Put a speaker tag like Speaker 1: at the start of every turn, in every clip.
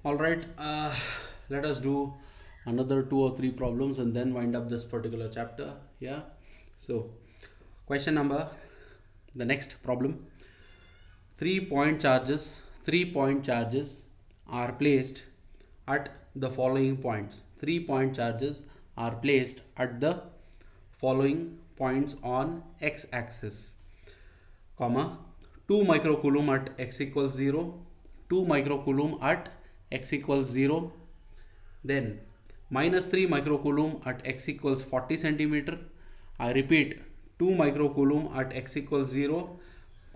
Speaker 1: All right, let us do another 2 or 3 problems and then wind up this particular chapter. Yeah. So, question number, the next problem. 3 point charges are placed at the following points. 3 point charges are placed at the following points on x-axis, comma, 2 microcoulomb at x equals 0, 2 microcoulomb at x equals 0, then minus 3 microcoulomb at x equals 40 centimeter. I repeat, 2 microcoulomb at x equals 0,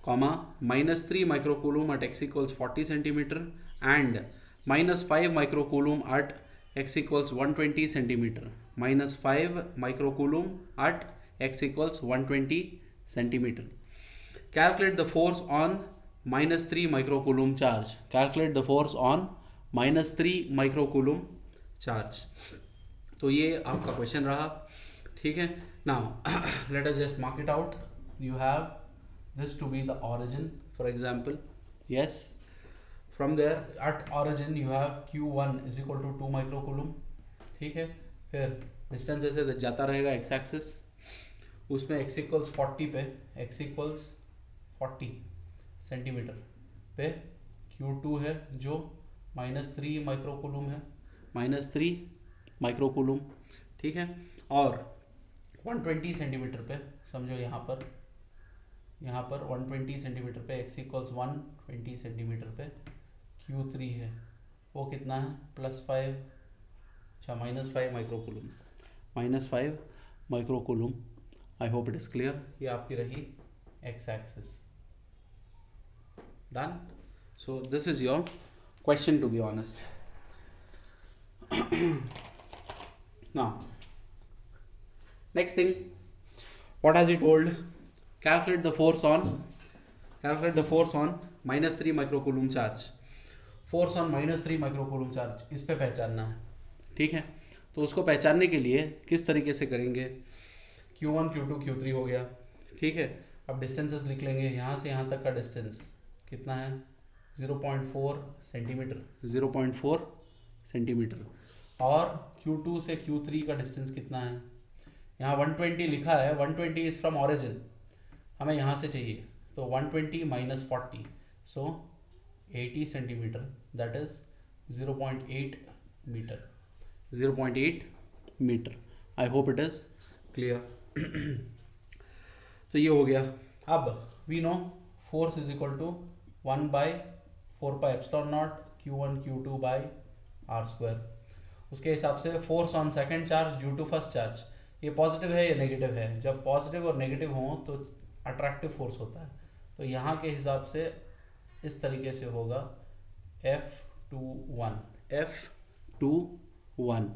Speaker 1: comma, minus 3 microcoulomb at x equals 40 centimeter, and minus 5 microcoulomb at x equals 120 centimeter. Minus 5 microcoulomb at x equals 120 centimeter. Calculate the force on minus 3 microcoulomb charge. Calculate the force on minus 3 microcoulomb charge. तो ये आपका question रहा. ठीक है. Now let us just mark it out. You have this to be the origin, for example. Yes. From there at origin you have Q1 is equal to 2 microcoulomb. ठीक है. फिर distance ऐसे जाता रहेगा एक्स एक्सिस, उसमें x equals 40 पे x equals 40 centimetre पे Q2 है जो माइनस 3 माइक्रोकूलम है, माइनस 3 माइक्रोकूलम. ठीक है. और 120 सेंटीमीटर पे समझो यहाँ पर 120 सेंटीमीटर पे x इक्वल्स 120 सेंटीमीटर पे Q3 है, वो कितना है +5, अच्छा -5 microcoulomb, -5 microcoulomb. I hope it is clear. ये आपकी रही x axis. Done. So this is your question, to be honest. Now next thing, what has he told? Calculate the force on minus 3 microcoulomb charge. Force on -3 microcoulomb charge, इस पे पहचानना है. ठीक है. तो उसको पहचानने के लिए किस तरीके से करेंगे? Q1 Q2 Q3 हो गया. ठीक है. अब डिस्टेंसेस लिख लेंगे. यहाँ से यहाँ तक का डिस्टेंस कितना है? 0.4 सेंटीमीटर, 0.4 सेंटीमीटर. और Q2 से Q3 का डिस्टेंस कितना है? यहाँ 120 लिखा है. 120 इज फ्रॉम ऑरिजिन, हमें यहाँ से चाहिए. तो 120 minus 40, so 80 centimetre, that is 0.8 metre. 0.8 metre. I hope it is clear. तो ये हो गया. अब we know force is equal to 1/4πε0 Q1 Q2 by r². उसके हिसाब से force on second charge due to first charge, ये पॉजिटिव है या नेगेटिव है? जब पॉजिटिव और नेगेटिव हो तो अट्रैक्टिव फोर्स होता है. तो यहाँ के हिसाब से इस तरीके से होगा F21, F21.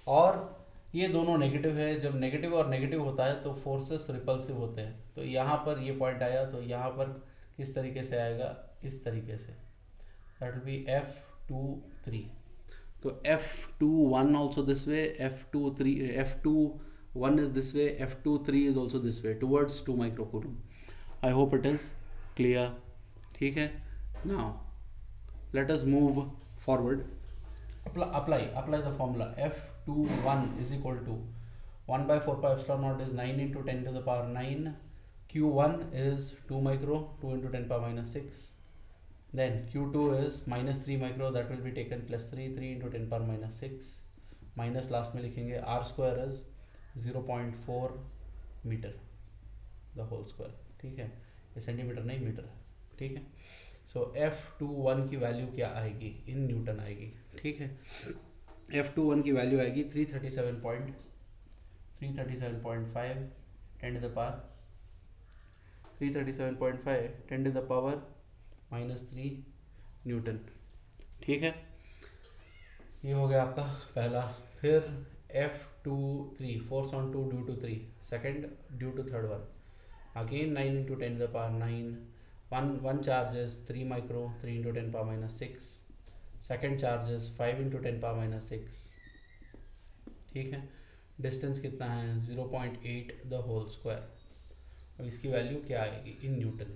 Speaker 1: और ये दोनों नेगेटिव है. जब नेगेटिव और नेगेटिव होता है तो फोर्सेस रिपल्सिव होते हैं. तो यहाँ पर ये पॉइंट आया, तो यहाँ पर किस तरीके से आएगा? इस तरीके से. That will B F23. तो F21 also this way, F21 is this way, F23 is also this way towards 2 microcoulomb. I hope it is clear. ठीक है. Now let us move forward. Apply the formula. F21 is equal to 1/4πε0 is 9 into 10 to the power 9. Q1 is 2 micro, 2 into 10 power minus 6. Then Q2 is minus 3 micro, that will be taken plus 3, 3 into 10 power minus 6. Minus last में लिखेंगे. r² is 0.4 metre the whole square. ठीक है. ये centimetre नहीं metre है. ठीक है. सो F21 की वैल्यू क्या आएगी? इन न्यूटन आएगी. ठीक है. F21 की वैल्यू आएगी 337.5 10 to the power 337.5 10 to the power -3 newton. ठीक है. ये हो गया आपका पहला. फिर F23 force on 2 due to 3, second due to third one. Again 9 into 10 to the power 9. One charge is 3 micro, 3 into 10 power minus 6. Second charge is 5 into 10 power minus 6. ठीक है. डिस्टेंस कितना है? 0.8 द होल स्क्वायर. अब इसकी value क्या आएगी in newton?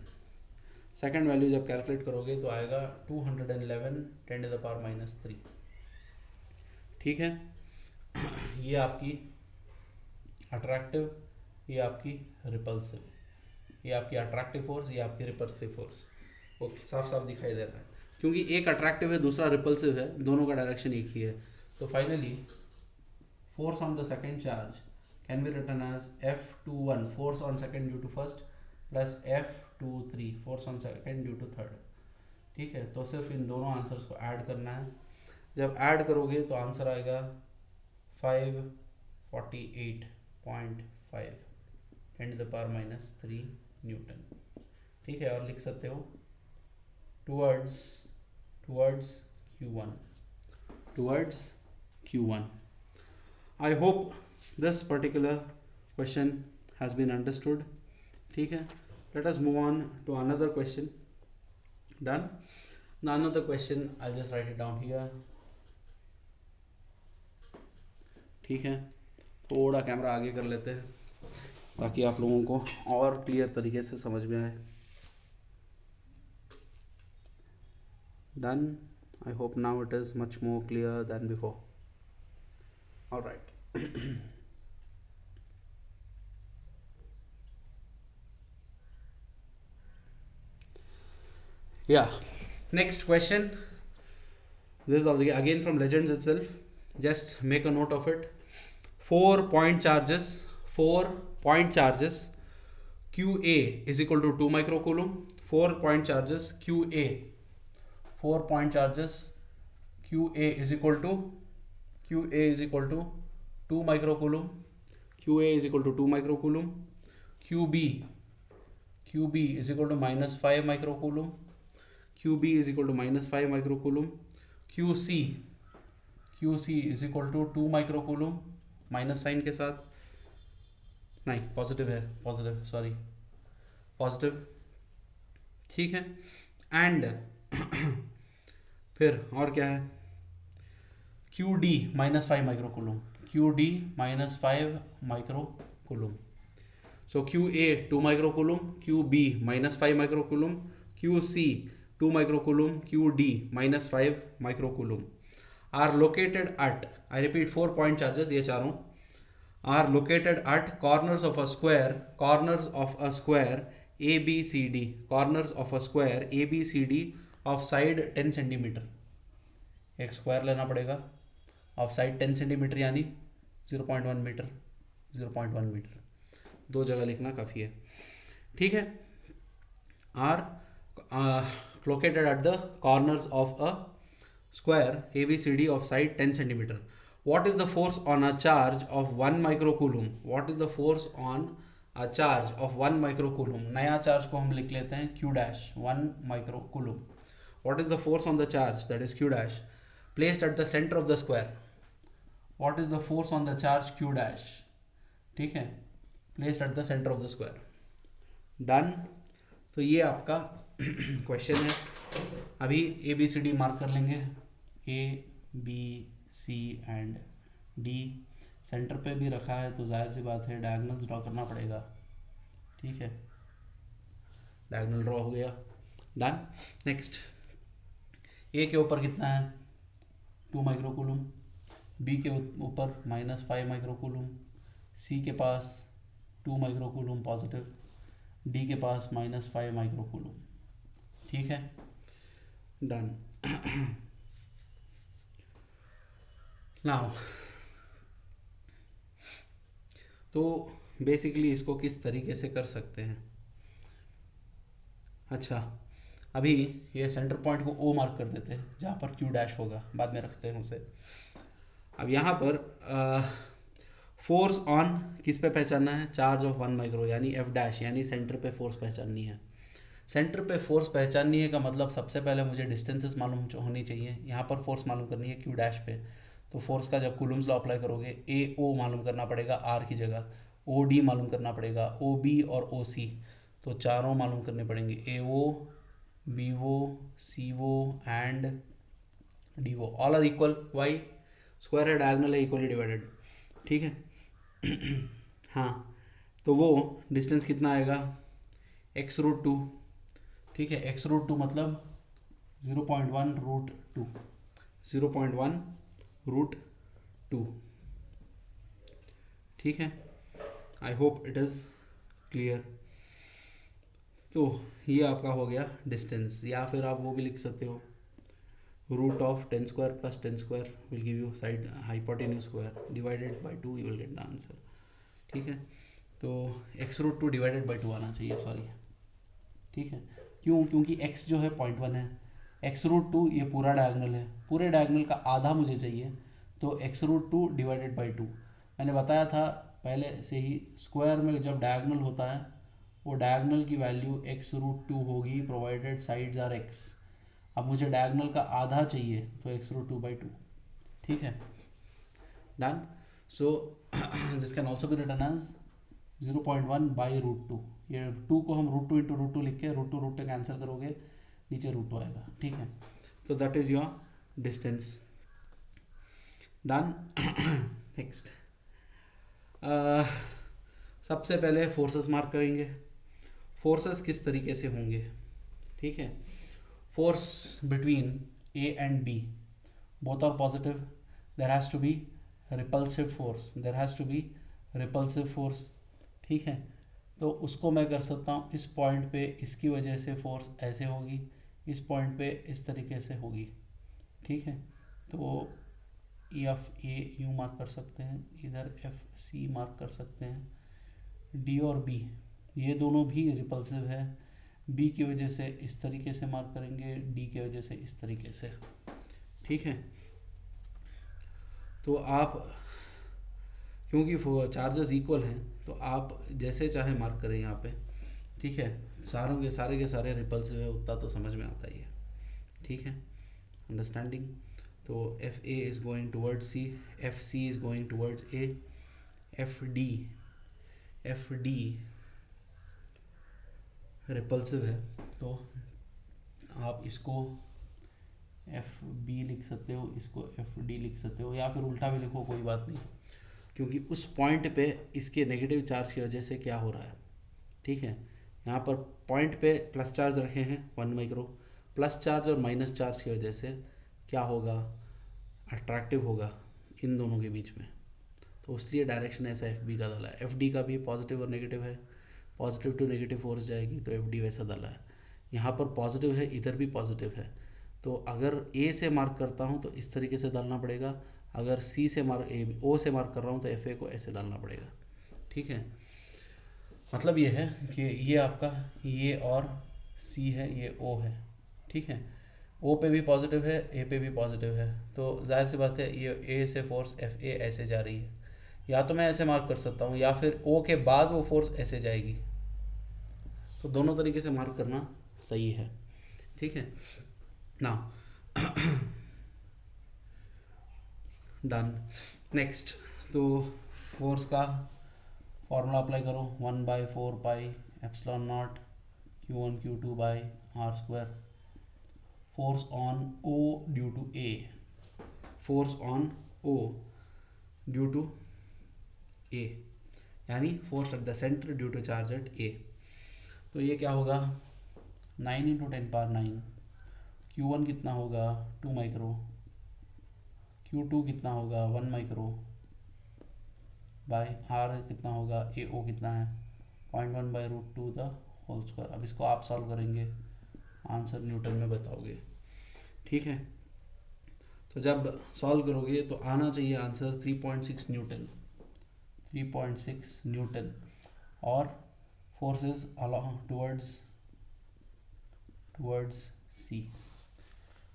Speaker 1: Second value जब calculate करोगे तो आएगा 211 10⁻³ ठीक है। ये आपकी अट्रैक्टिव, ये आपकी रिपल्सिव, ये आपकी अट्रैक्टिव फोर्स, ये आपकी रिपल्सिव फोर्स। ओके, साफ साफ दिखाई दे रहा है क्योंकि एक अट्रैक्टिव है दूसरा रिपल्सिव है, दोनों का डायरेक्शन एक ही है। तो finally force on the second charge can be written as F21 force on second due to first plus F23 force on second due to third। ठीक है, तो सिर्फ इन दोनों आंसर्स को ऐड करना है। जब ऐड करोगे तो आंसर आएगा 548.5 10⁻³ न्यूटन। ठीक है, और लिख सकते हो towards Q1। I hope this particular question has been understood। ठीक है, let us move on to another question। Done? Now another question, I'll just write it down here। ठीक है, थोड़ा कैमरा आगे कर लेते हैं ताकि आप लोगों को और क्लियर तरीके से समझ में आए। Done? I hope now it is much more clear than before। All right। Yeah, next question, this is again from Legends itself, just make a note of it। 4 point charges QA is equal to 2 microcoulomb। 4 point charges QA is equal to 2 microcoulomb। QA is equal to 2 microcoulomb। QB is equal to -5 microcoulomb। QB is equal to -5 microcoulomb। QC is equal to 2 microcoulomb, minus sign के साथ, नहीं positive है, positive. ठीक है, and फिर और क्या है, QD -5 microcoulomb। So QA 2 microcoulomb, QB -5 microcoulomb, QC 2 microcoulomb, QD -5 microcoulomb are located at, I repeat, 4 point charges, ये चारों are located at corners of a square ABCD, corners of a square ABCD of side 10 centimeter। एक square लेना पड़ेगा of side 10 centimetre यानी 0.1 metre, 0.1 metre, दो जगह लिखना काफ़ी है। ठीक है, are located at the corners of a square ABCD of side 10 centimeter। What is the force on a charge of 1 microcoulomb? What is the force on a charge of 1 microcoulomb? नया charge को हम लिख लेते हैं Q dash 1 microcoulomb। What is the force on the charge, that is Q dash, placed at the center of the square? What is the force on the charge Q dash? ठीक है, placed at the center of the square। Done? तो ये आपका question है। अभी ABCD mark कर लेंगे, ABC and D। Centre पे भी रखा है तो जाहिर सी बात है डायगोनल ड्रॉ करना पड़ेगा। ठीक है, डायगोनल ड्रॉ हो गया। डन। नेक्स्ट, A के ऊपर कितना है 2 माइक्रोकूलम, B के ऊपर -5 माइक्रोकूलम, C के पास 2 माइक्रोकूलम पॉजिटिव, D के पास -5 माइक्रोकूलम। ठीक है, डन। नाउ तो बेसिकली इसको किस तरीके से कर सकते हैं। अच्छा, अभी ये सेंटर पॉइंट को O मार्क कर देते हैं जहाँ पर Q डैश होगा, बाद में रखते हैं उसे। अब यहाँ पर फोर्स ऑन किस पे पहचानना है, चार्ज ऑफ 1 माइक्रो यानी F डैश, यानी सेंटर पे फोर्स पहचाननी है। सेंटर पे फोर्स पहचाननी है का मतलब सबसे पहले मुझे डिस्टेंसेस मालूम होनी चाहिए। यहाँ पर फोर्स मालूम करनी है Q डैश पे, तो फोर्स का जब कूलम्स लॉ अप्लाई करोगे AO मालूम करना पड़ेगा R की जगह, OD मालूम करना पड़ेगा, OB और OC, तो चारों मालूम करने पड़ेंगे, AO BO CO and DO, all are equal, why square है, डायगोनल है, इक्वली डिवाइडेड। ठीक है। हाँ, तो वो डिस्टेंस कितना आएगा x√2, ठीक है, x रूट टू मतलब 0.1 रूट टू, 0.1 रूट टू। ठीक है, I hope it is clear. तो ये आपका हो गया डिस्टेंस, या फिर आप वो भी लिख सकते हो, root of 10 square plus 10 square will give you side hypotenuse square divided by 2, you will get the answer. ठीक है, तो x root two divided by 2 आना चाहिए, सॉरी। ठीक है, क्यों? क्योंकि x जो है 0.1 है, x रूट टू ये पूरा डायगनल है, पूरे डायगनल का आधा मुझे चाहिए, तो x root two divided by 2। मैंने बताया था पहले से ही, स्क्वायर में जब डायगनल होता है वो डायगनल की वैल्यू x रूट टू होगी प्रोवाइडेड साइड्स आर x। अब मुझे डायगनल का आधा चाहिए तो x रूट टू बाई 2। ठीक है, done. So this can also be written as 0.1 by root two. ये 2 को हम root two into root two लिख के रूट टू कैंसिल करोगे, नीचे रूट टू आएगा। ठीक है, तो that is your distance, done. Next, सबसे पहले फोर्सेस मार्क करेंगे। फोर्सेस किस तरीके से होंगे? ठीक है, force between A and B both are positive, there has to be repulsive force, there has to be repulsive force. ठीक है, तो उसको मैं कर सकता हूँ, इस पॉइंट पे इसकी वजह से फोर्स ऐसे होगी, इस पॉइंट पे इस तरीके से होगी। ठीक है, तो एफ ए यू मार्क कर सकते हैं, इधर एफ सी मार्क कर सकते हैं, डी और बी ये दोनों भी रिपल्सिव है, बी की वजह से इस तरीके से मार्क करेंगे, डी की वजह से इस तरीके से। ठीक है, तो आप क्योंकि चार्जेस इक्वल हैं तो आप जैसे चाहे मार्क करें यहाँ पे। ठीक है, सारे के सारे रिपल्सिव है, उतना तो समझ में आता ही है। ठीक है, अंडरस्टैंडिंग। तो F A is going towards C, F C is going towards A, F D repulsive है, तो आप इसको एफ बी लिख सकते हो, इसको एफ डी लिख सकते हो, या फिर उल्टा भी लिखो, कोई बात नहीं, क्योंकि उस पॉइंट पे इसके नेगेटिव चार्ज की वजह से क्या हो रहा है। ठीक है, यहाँ पर पॉइंट पे प्लस चार्ज रखे हैं 1 माइक्रो, प्लस चार्ज और माइनस चार्ज की वजह से क्या होगा, अट्रैक्टिव होगा इन दोनों के बीच में, तो इसलिए डायरेक्शन ऐसा एफ बी का डाला है। एफ डी का भी पॉजिटिव और नेगेटिव है, पॉजिटिव टू नेगेटिव फोर्स जाएगी तो एफ डी वैसा डाला है। यहाँ पर पॉजिटिव है, इधर भी पॉजिटिव है, तो अगर ए से मार्क करता हूँ तो इस तरीके से डालना पड़ेगा, अगर सी से मार्क ओ से मार्क कर रहा हूँ तो एफ ए को ऐसे डालना पड़ेगा। ठीक है, मतलब ये है कि ये आपका ये और सी है, ये ओ है। ठीक है, ओ पे भी पॉजिटिव है, ए पे भी पॉजिटिव है, तो जाहिर सी बात है ये ए से फोर्स एफ ए ऐसे जा रही है, या तो मैं ऐसे मार्क कर सकता हूँ या फिर ओ के बाद वो फोर्स ऐसे जाएगी, तो दोनों तरीके से मार्क करना सही है। ठीक है ना, डन। नेक्स्ट, तो फोर्स का फॉर्मूला अप्लाई करो, 1/4 pi epsilon naught Q1 Q2 by r square, force on O due to A, force on O due to A, यानी force at the centre due to charge at A. तो ये क्या होगा, 9 into 10⁻9, Q1 कितना होगा 2 micro, Q2 कितना होगा 1 micro, bye are कितना होगा, ए ओ कितना है 0.1 by root two the whole square. अब इसको आप सॉल्व करेंगे, आंसर न्यूटन में बताओगे। ठीक है, तो जब सॉल्व करोगे तो आना चाहिए आंसर 3.6 न्यूटन, 3.6 न्यूटन, और forces along towards C.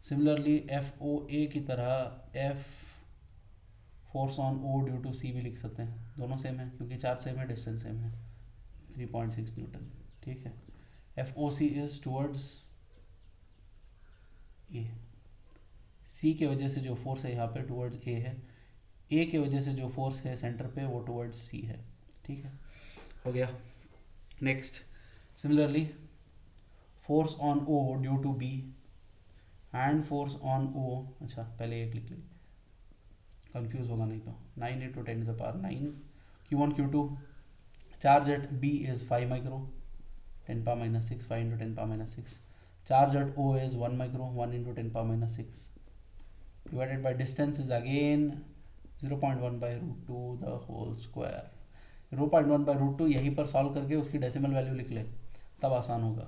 Speaker 1: Similarly F O A की तरह F force on O due to C भी लिख सकते हैं, दोनों सेम है क्योंकि चार्ज सेम है, डिस्टेंस सेम है, 3.6 न्यूटन। ठीक है, F O C is towards A, C की वजह से जो फोर्स है यहाँ पे टुवर्ड्स ए है, ए की वजह से जो फोर्स है सेंटर पे वो टुवर्ड्स सी है। ठीक है, हो गया। Next, similarly force on O due to B and force on O, अच्छा पहले एक लिख ली, कंफ्यूज होगा नहीं तो, 9 into 10⁻9 Q1 Q2, charge at B is 5 micro, 10 power minus 6, 5 into 10 power minus 6. Charge at O is 1 micro, 1 into 10 power minus 6 divided by distance is again 0.1 by root 2 the whole square. 0.1 by root 2 यहीं पर solve करके उसकी decimal value लिख ले, तब आसान होगा.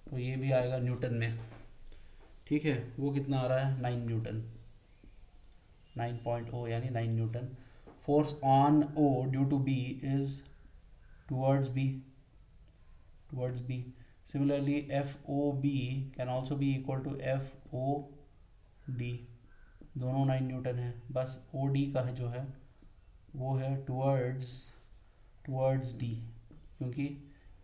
Speaker 1: तो ये भी आएगा न्यूटन में. ठीक है, वो कितना आ रहा है 9 न्यूटन, 9.0 यानी 9 newton. Force on O due to B is towards B. Similarly, FOB can also be equal to FOD. दोनों 9 न्यूटन है. बस OD का है जो है वो है towards D, क्योंकि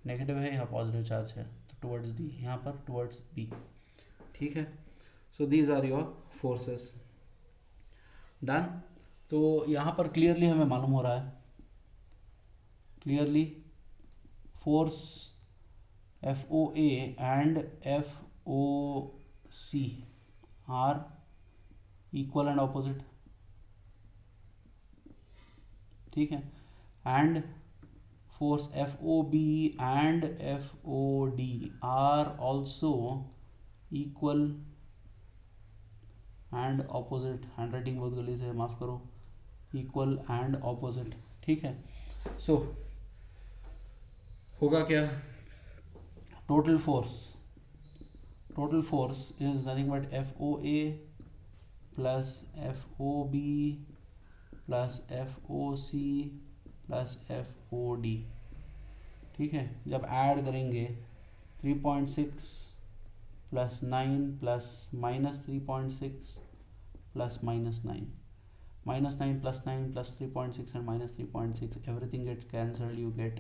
Speaker 1: नेगेटिव है यहाँ पॉजिटिव चार्ज है, तो towards D, यहाँ पर towards B. ठीक है. So these are your forces. Done. तो यहाँ पर क्लियरली हमें मालूम हो रहा है, clearly force FOA and FOC are equal and opposite. ठीक है. and force FOB and FOD are also equal and opposite. Handwriting बहुत गली से, माफ करो. equal and opposite. ठीक है. so होगा क्या, total force is nothing but FOA plus FOB plus FOC plus FOD. ठीक है. जब ऐड करेंगे 3.6 plus 9 plus minus 3.6 plus minus 9, minus 9 plus 9 plus 3.6 and minus 3.6, everything gets cancelled. You get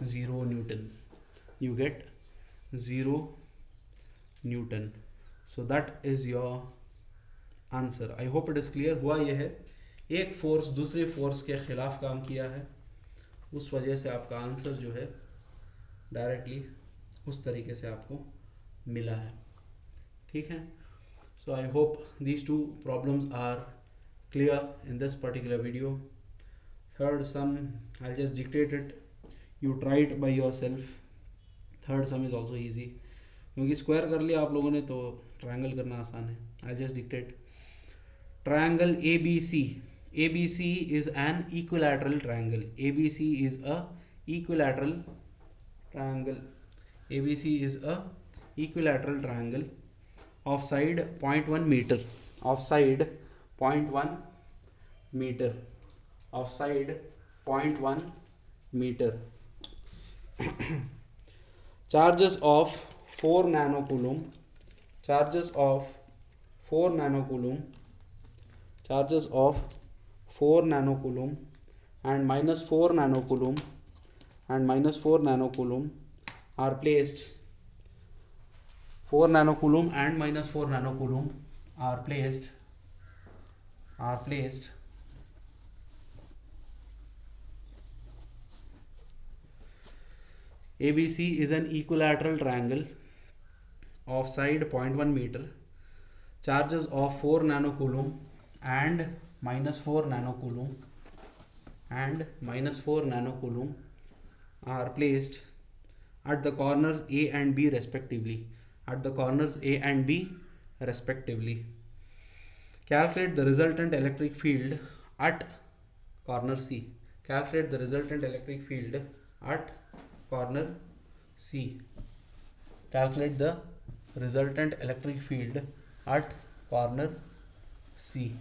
Speaker 1: 0 Newton. You get 0 Newton. So that is your answer. I hope it is clear. हुआ यह है, एक force दूसरे force के खिलाफ काम किया है, उस वजह से आपका आंसर जो है डायरेक्टली उस तरीके से आपको मिला है. ठीक है. So I hope these two problems are clear in this particular video. Third sum, I'll just dictate it. You try it by yourself. Third sum is also easy. क्योंकि स्क्वायर कर लिया आप लोगों ने तो ट्रायंगल करना आसान है. I just dictate triangle ABC. ABC is an equilateral triangle. ABC is a equilateral triangle. ABC is a equilateral triangle of side 0.1 meter. Of side 0.1 meter. Of side 0.1 meter. Charges of 4 nanocoulomb, charges of 4 nanocoulomb, charges of 4 nanocoulomb and minus 4 nanocoulomb and minus 4 nanocoulomb are placed. 4 nanocoulomb and minus 4 nanocoulomb are placed ABC is an equilateral triangle of side 0.1 meter. Charges of 4 nanocoulomb and minus 4 nanocoulomb are placed at the corners A and B respectively. Calculate the resultant electric field at corner C. Calculate the resultant electric field at corner C. Calculate the resultant electric field at corner C.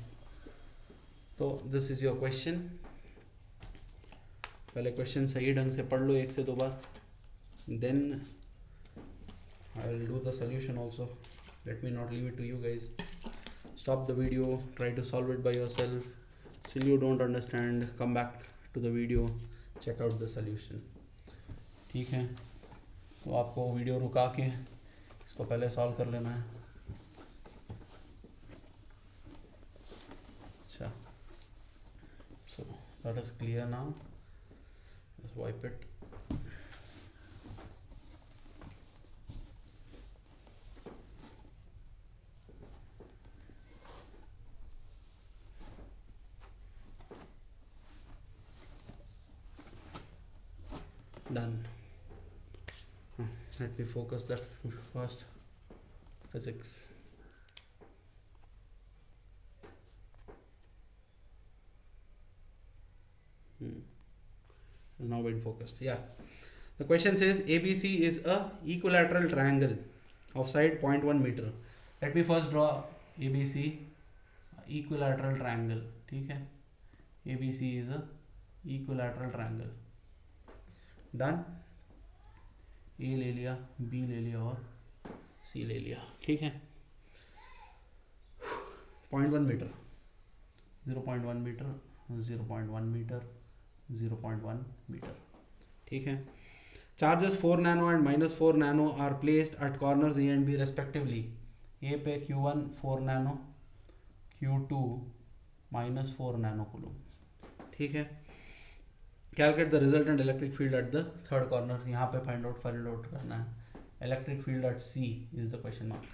Speaker 1: तो this is your question. पहले question सही ढंग से पढ़ लो 1 से 2 बार, then I will do the solution also. Let me not leave it to you guys. Stop the video, try to solve it by yourself. Still you don't understand, come back to the video, check out the solution. ठीक है. तो आपको video रुका के इसको पहले solve कर लेना है. अच्छा, so that is clear now. Just wipe it. Done. Let me focus that first. Physics. Now been focused. Yeah. The question says ABC is a equilateral triangle of side 0.1 meter. Let me first draw ABC equilateral triangle. ठीक है, ABC is a equilateral triangle. Done. A ले लिया, B ले लिया और C ले लिया. ठीक है, 0.1 मीटर, 0.1 मीटर, 0.1 मीटर, 0.1 मीटर. ठीक है. Charges 4 nano and minus 4 nano are placed at corners A and B respectively. A पे Q1 4 nano, Q2 minus 4 nano coulomb. ठीक है. Calculate the resultant electric field at the third corner. यहाँ पे find out करना है. Electric field at C is the question mark.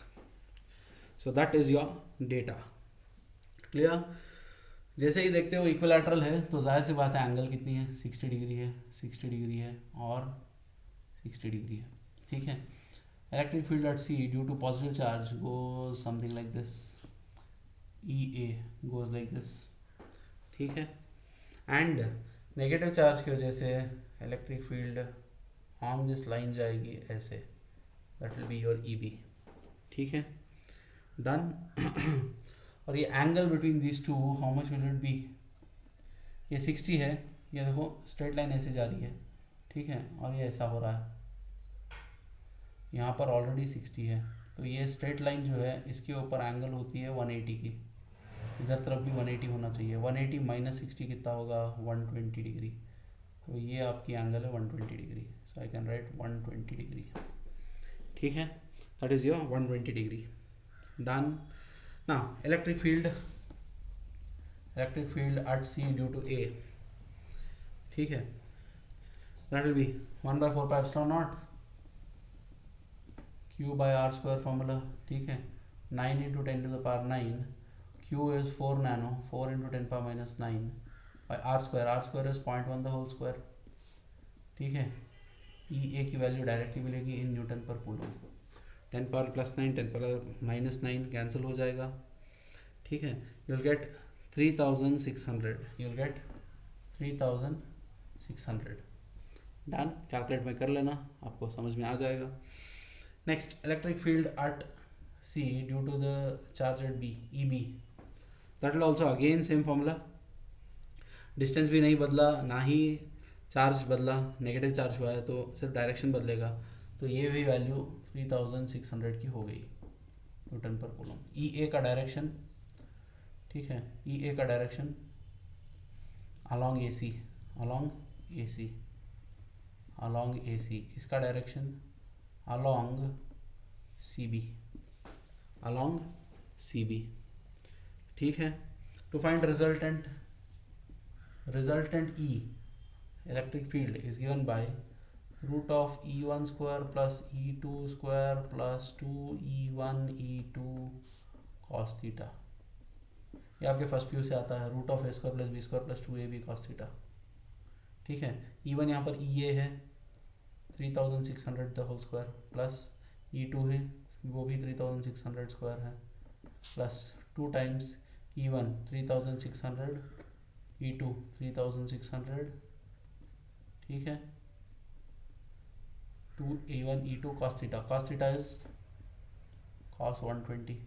Speaker 1: So that is your data. Clear? जैसे ही देखते हो equilateral है तो जाहिर सी बात है एंगल कितनी है, 60 डिग्री है, 60 डिग्री है और 60 डिग्री है. ठीक है. Electric field at C due to positive charge goes something like this, EA goes like this. ठीक है. एंड नेगेटिव चार्ज की वजह से electric field on this line जाएगी ऐसे, that will be your EB. ठीक है. डन. और ये angle between this two how much will it be, ये 60 है, ये देखो स्ट्रेट लाइन ऐसे जा रही है. ठीक है. और ये ऐसा हो रहा है, यहाँ पर ऑलरेडी 60 है, तो ये स्ट्रेट लाइन जो है इसके ऊपर एंगल होती है 180 की. इधर तरफ भी 180 होना चाहिए. 180 माइनस 60 कितना होगा, 120 डिग्री. तो ये आपकी एंगल है 120 degree. So I can right 120 degree. ठीक है. That is your 120 degree. Done. Now electric field at C due to A. ठीक है. That will be 1/4 pi epsilon naught Q by R square formula. ठीक है. 9 into 10 to the power 9. Q is 4 nano, 4 into 10 power minus 9 by R square. R square is 0.1 the whole square. ठीक है. EA की value directly मिलेगी in newton per coulomb. 10 power plus 9, 10 power minus 9 cancel हो जाएगा. ठीक है. You will get 3600. You will get 3600. Done. Calculate में कर लेना, आपको समझ में आ जाएगा. Next, electric field at C due to the charge at B, EB. That will also again same formula. Distance भी नहीं बदला, ना ही चार्ज बदला. नेगेटिव चार्ज हुआ है तो सिर्फ डायरेक्शन बदलेगा. तो ये भी वैल्यू 3600 की हो गई न्यूटन पर कूलम. EA का डायरेक्शन, ठीक है, EA का direction along AC, along AC, along AC. इसका direction along CB, along CB. ठीक है. To find resultant E electric field is given by root of E1 square plus E2 square plus 2E1 E2 cos theta. ये आपके first view से आता है. Root of A square plus B square plus 2AB cos theta. ठीक है. E1 यहाँ पर EA है 3600 the whole square, plus E2 है वो भी 3600 स्क्वायर है, प्लस 2 टाइम्स E1 3600, E2 3600. ठीक है. 2A1 E2 cos theta. cos theta is cos 120.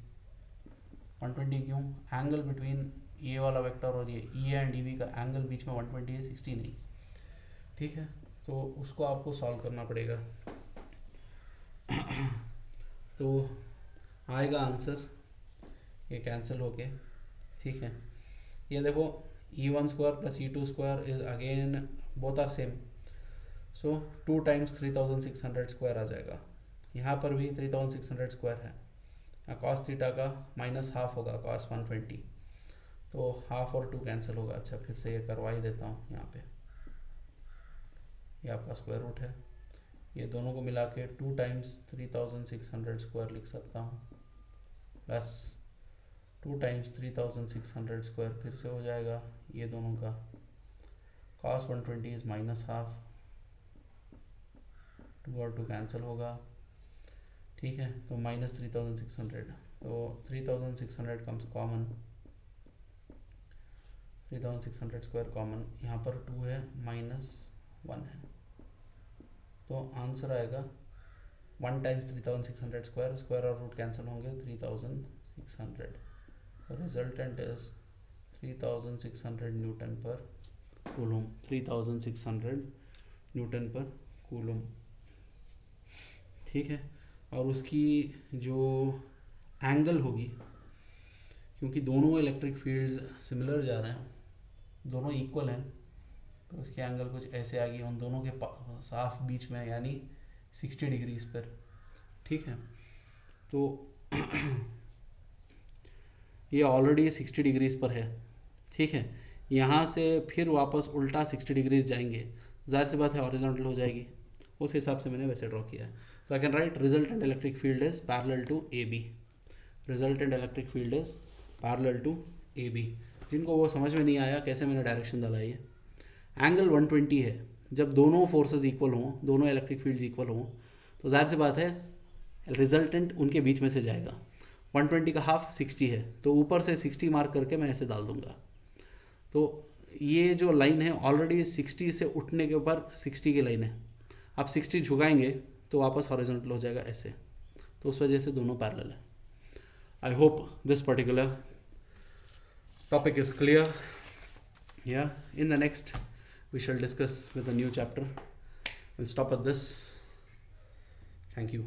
Speaker 1: 120 क्यों? एंगल बिटवीन ये वाला वेक्टर और ये EA एंड EB का एंगल बीच में 120 है, 60 नहीं. ठीक है. तो उसको आपको सॉल्व करना पड़ेगा. तो आएगा आंसर ये कैंसिल होके. ठीक है. ये देखो E1 square plus E2 square is again both are same, so 2 times 3600 square आ जाएगा. यहाँ पर भी 3600 स्क्वायर है. कॉस थीटा का माइनस हाफ होगा कॉस 120, तो हाफ और 2 कैंसिल होगा. अच्छा, फिर से ये करवा ही देता हूँ. यहाँ पे ये आपका स्क्वायर रूट है. ये दोनों को मिला के 2 टाइम्स 3600 स्क्वायर लिख सकता हूँ, प्लस 2 टाइम्स 3600 स्क्वायर फिर से हो जाएगा ये दोनों का. cos 120 इज माइनस हाफ 2 और 2 कैंसिल होगा, ठीक है। तो -3600, तो 3600 कम्स कॉमन, 3600 स्क्वायर कॉमन, यहाँ पर 2 है -1 है, तो आंसर आएगा 1 टाइम्स 3600 स्क्वायर, स्क्वायर और रूट कैंसिल होंगे, 3600, तो resultant is 3600 Newton per coulomb, 3600 Newton per coulomb, ठीक है। और उसकी जो एंगल होगी, क्योंकि दोनों इलेक्ट्रिक फील्ड्स सिमिलर जा रहे हैं, दोनों इक्वल हैं, तो उसकी एंगल कुछ ऐसे आ गई उन दोनों के साफ बीच में, यानी 60 डिग्रीज पर, ठीक है। तो ये ऑलरेडी 60 डिग्रीज पर है, ठीक है। यहाँ से फिर वापस उल्टा 60 डिग्रीज जाएंगे, जाहिर सी बात है हॉरिजॉन्टल हो जाएगी, उस हिसाब से मैंने वैसे ड्रॉ किया है। तो I can write resultant electric field is parallel to A B, resultant electric field is parallel to A B. जिनको वो समझ में नहीं आया कैसे मैंने डायरेक्शन डाला है, एंगल 120 है, जब दोनों फोर्सेस इक्वल हों, दोनों इलेक्ट्रिक फील्ड्स इक्वल हों, तो जाहिर सी बात है रिजल्टेंट उनके बीच में से जाएगा। 120 का हाफ 60 है, तो ऊपर से 60 मार्क करके मैं ऐसे डाल दूंगा। तो ये जो लाइन है ऑलरेडी 60 से उठने के ऊपर 60 की लाइन है, आप 60 झुकाएंगे तो वापस हॉरिजॉन्टल हो जाएगा ऐसे, तो उस वजह से दोनों पैरेलल है। I hope this particular topic is clear. Yeah, in the next we shall discuss with a new chapter. We'll stop at this. Thank you.